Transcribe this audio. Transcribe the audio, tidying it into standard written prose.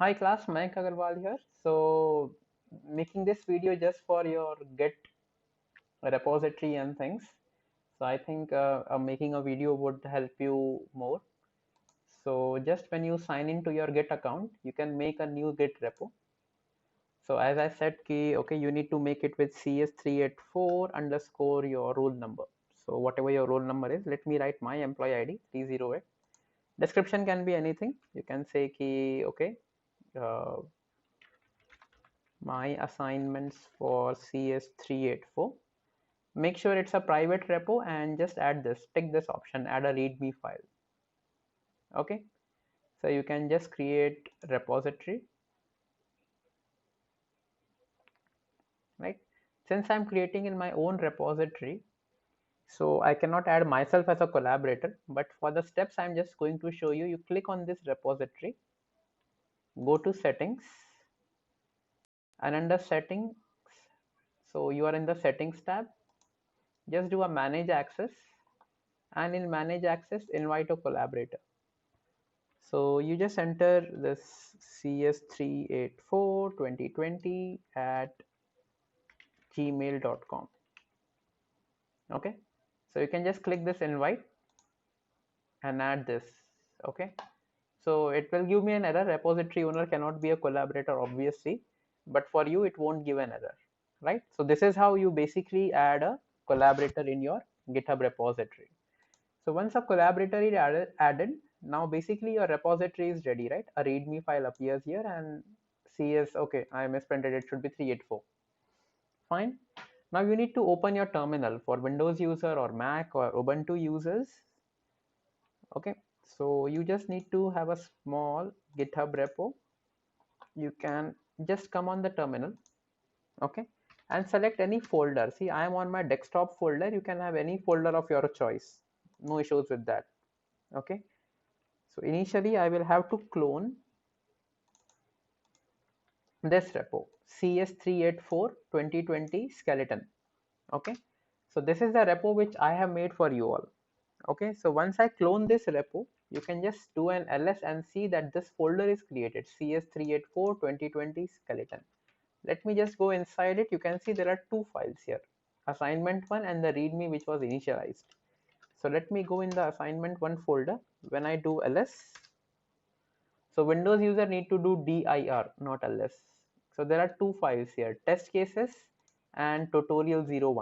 Hi class, Mayank Agarwal here. So making this video just for your Git repository and things. So I think making a video would help you more. So just when you sign into your Git account, you can make a new Git repo. So as I said, okay, you need to make it with CS384 underscore your roll number. So whatever your roll number is, let me write my employee ID 308. Description can be anything. You can say okay, uh, my assignments for CS384. Make sure it's a private repo and just add this, tick this option, add a readme file. Okay, so you can just create repository, right? Since I'm creating in my own repository, so I cannot add myself as a collaborator, but for the steps I'm just going to show you, you click on this repository, go to settings, and under settings, so you are in the settings tab, just do a manage access, and in manage access invite a collaborator. So you just enter this CS384 2020 at gmail.com. Okay, so you can just click this invite and add this. Okay, so it will give me an error, repository owner cannot be a collaborator obviously, but for you it won't give an error, right? So this is how you basically add a collaborator in your GitHub repository. So once a collaborator is added, now basically your repository is ready, right? A readme file appears here and CS, okay, I misprinted, it should be 384. Fine. Now you need to open your terminal for Windows user or Mac or Ubuntu users. Okay, so you just need to have a small GitHub repo. You can just come on the terminal, okay, and select any folder. See, I am on my desktop folder. You can have any folder of your choice. No issues with that. Okay, so initially I will have to clone this repo CS384 2020 skeleton. Okay, so this is the repo which I have made for you all. Okay, so once I clone this repo, you can just do an ls and see that this folder is created, CS384 2020 skeleton. Let me just go inside it. You can see there are two files here, assignment one and the readme which was initialized. So let me go in the assignment one folder. When I do ls, so Windows user need to do dir, not ls. So there are two files here, test cases and tutorial 01.